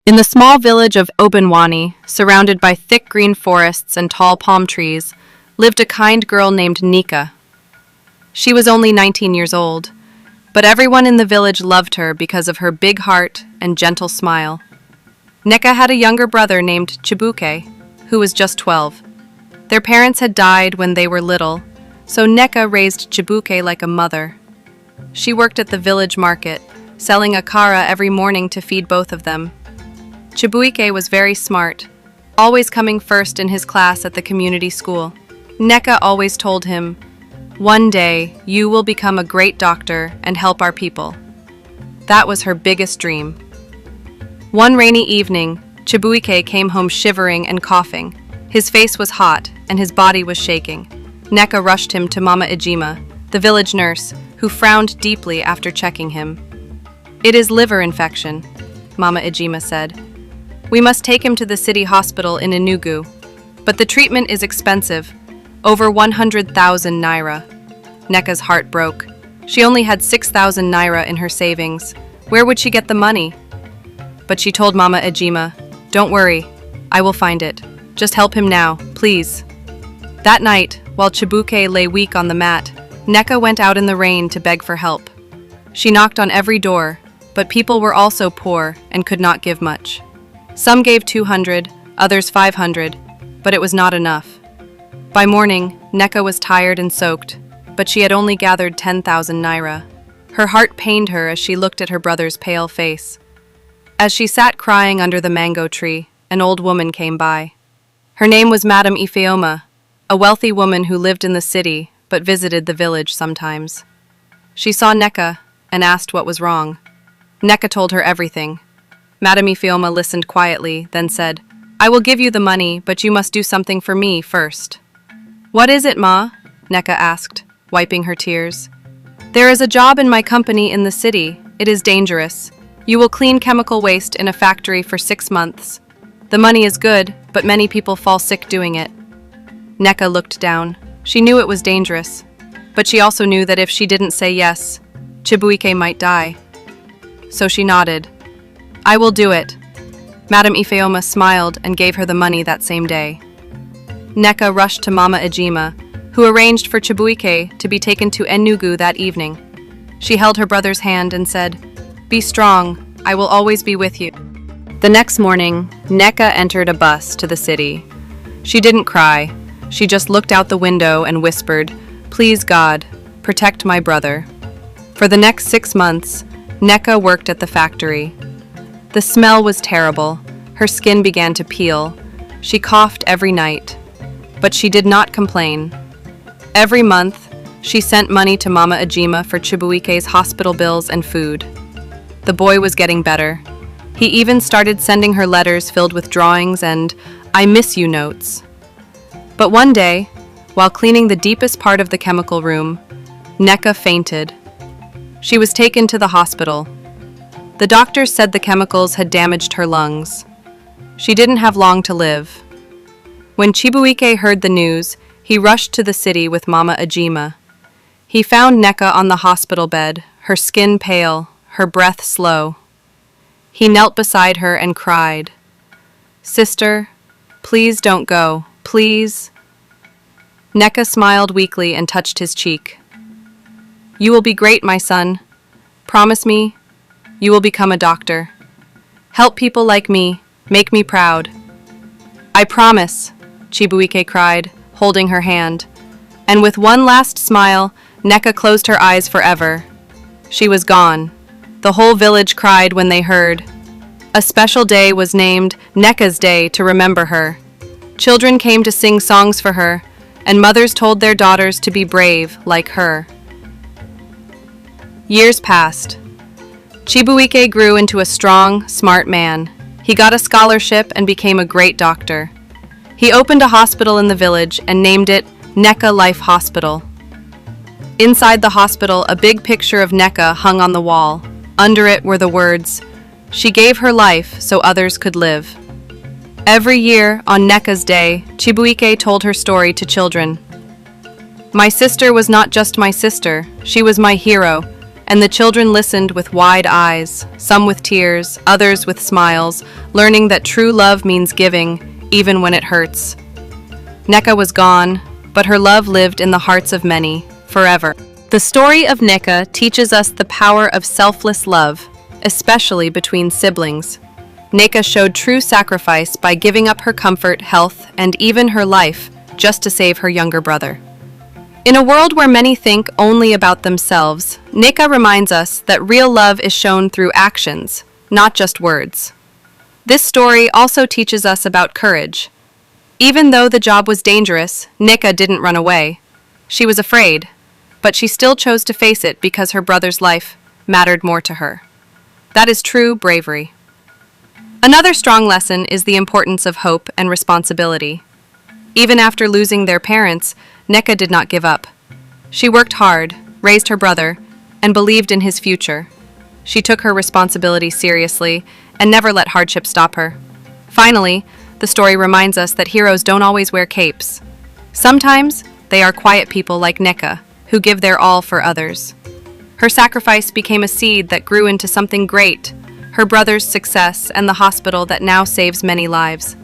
In the small village of Obenwani, surrounded by thick green forests and tall palm trees, lived a kind girl named Nneka. She was only 19 years old, but everyone in the village loved her because of her big heart and gentle smile. Nneka had a younger brother named Chibuike, who was just 12. Their parents had died when they were little, so Nneka raised Chibuike like a mother. She worked at the village market, selling akara every morning to feed both of them. Chibuike was very smart, always coming first in his class at the community school. Nneka always told him, "One day, you will become a great doctor and help our people." That was her biggest dream. One rainy evening, Chibuike came home shivering and coughing. His face was hot and his body was shaking. Nneka rushed him to Mama Ejima, the village nurse, who frowned deeply after checking him. "It is liver infection," Mama Ejima said. "We must take him to the city hospital in Enugu. But the treatment is expensive, over 100,000 naira. Nneka's heart broke. She only had 6,000 naira in her savings. Where would she get the money? But she told Mama Ejima, "Don't worry, I will find it. Just help him now, please." That night, while Chibuike lay weak on the mat, Nneka went out in the rain to beg for help. She knocked on every door, but people were also poor and could not give much. Some gave 200, others 500, but it was not enough. By morning, Nneka was tired and soaked, but she had only gathered 10,000 naira. Her heart pained her as she looked at her brother's pale face. As she sat crying under the mango tree, an old woman came by. Her name was Madam Ifeoma, a wealthy woman who lived in the city but visited the village sometimes. She saw Nneka and asked what was wrong. Nneka told her everything. Madam Ifeoma listened quietly, then said, "I will give you the money, but you must do something for me first." "What is it, Ma?" Nneka asked, wiping her tears. "There is a job in my company in the city. It is dangerous. You will clean chemical waste in a factory for 6 months. The money is good, but many people fall sick doing it." Nneka looked down. She knew it was dangerous, but she also knew that if she didn't say yes, Chibuike might die. So she nodded. "I will do it." Madam Ifeoma smiled and gave her the money that same day. Nneka rushed to Mama Ejima, who arranged for Chibuike to be taken to Enugu that evening. She held her brother's hand and said, "Be strong, I will always be with you." The next morning, Nneka entered a bus to the city. She didn't cry. She just looked out the window and whispered, "Please God, protect my brother." For the next 6 months, Nneka worked at the factory. The smell was terrible. Her skin began to peel. She coughed every night. But she did not complain. Every month, she sent money to Mama Ejima for Chibuike's hospital bills and food. The boy was getting better. He even started sending her letters filled with drawings and "I miss you" notes. But one day, while cleaning the deepest part of the chemical room, Nneka fainted. She was taken to the hospital. The doctors said the chemicals had damaged her lungs. She didn't have long to live. When Chibuike heard the news, he rushed to the city with Mama Ejima. He found Nneka on the hospital bed, her skin pale, her breath slow. He knelt beside her and cried, "Sister, please don't go, please." Nneka smiled weakly and touched his cheek. "You will be great, my son. Promise me, you will become a doctor. Help people like me, make me proud." "I promise," Chibuike cried, holding her hand. And with one last smile, Nneka closed her eyes forever. She was gone. The whole village cried when they heard. A special day was named Nneka's Day to remember her. Children came to sing songs for her, and mothers told their daughters to be brave like her. Years passed. Chibuike grew into a strong, smart man. He got a scholarship and became a great doctor. He opened a hospital in the village and named it Nneka Life Hospital. Inside the hospital, a big picture of Nneka hung on the wall. Under it were the words, "She gave her life so others could live." Every year, on Nneka's Day, Chibuike told her story to children. "My sister was not just my sister, she was my hero. and the children listened with wide eyes, some with tears, others with smiles, learning that true love means giving, even when it hurts. Nneka was gone, but her love lived in the hearts of many, forever. The story of Nneka teaches us the power of selfless love, especially between siblings. Nneka showed true sacrifice by giving up her comfort, health, and even her life just to save her younger brother. In a world where many think only about themselves, Nneka reminds us that real love is shown through actions, not just words. This story also teaches us about courage. Even though the job was dangerous, Nneka didn't run away. She was afraid, but she still chose to face it because her brother's life mattered more to her. That is true bravery. Another strong lesson is the importance of hope and responsibility. Even after losing their parents, Nneka did not give up. She worked hard, raised her brother, and believed in his future. She took her responsibility seriously and never let hardship stop her. Finally, the story reminds us that heroes don't always wear capes. Sometimes, they are quiet people like Nneka, who give their all for others. Her sacrifice became a seed that grew into something great, her brother's success and the hospital that now saves many lives.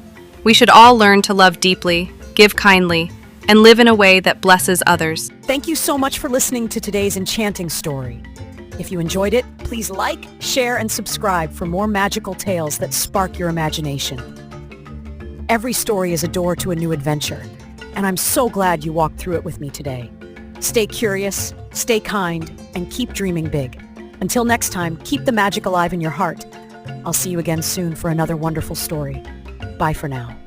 We should all learn to love deeply, give kindly, and live in a way that blesses others. Thank you so much for listening to today's enchanting story. If you enjoyed it, please like, share, and subscribe for more magical tales that spark your imagination. Every story is a door to a new adventure, and I'm so glad you walked through it with me today. Stay curious, stay kind, and keep dreaming big. Until next time, keep the magic alive in your heart. I'll see you again soon for another wonderful story. Bye for now.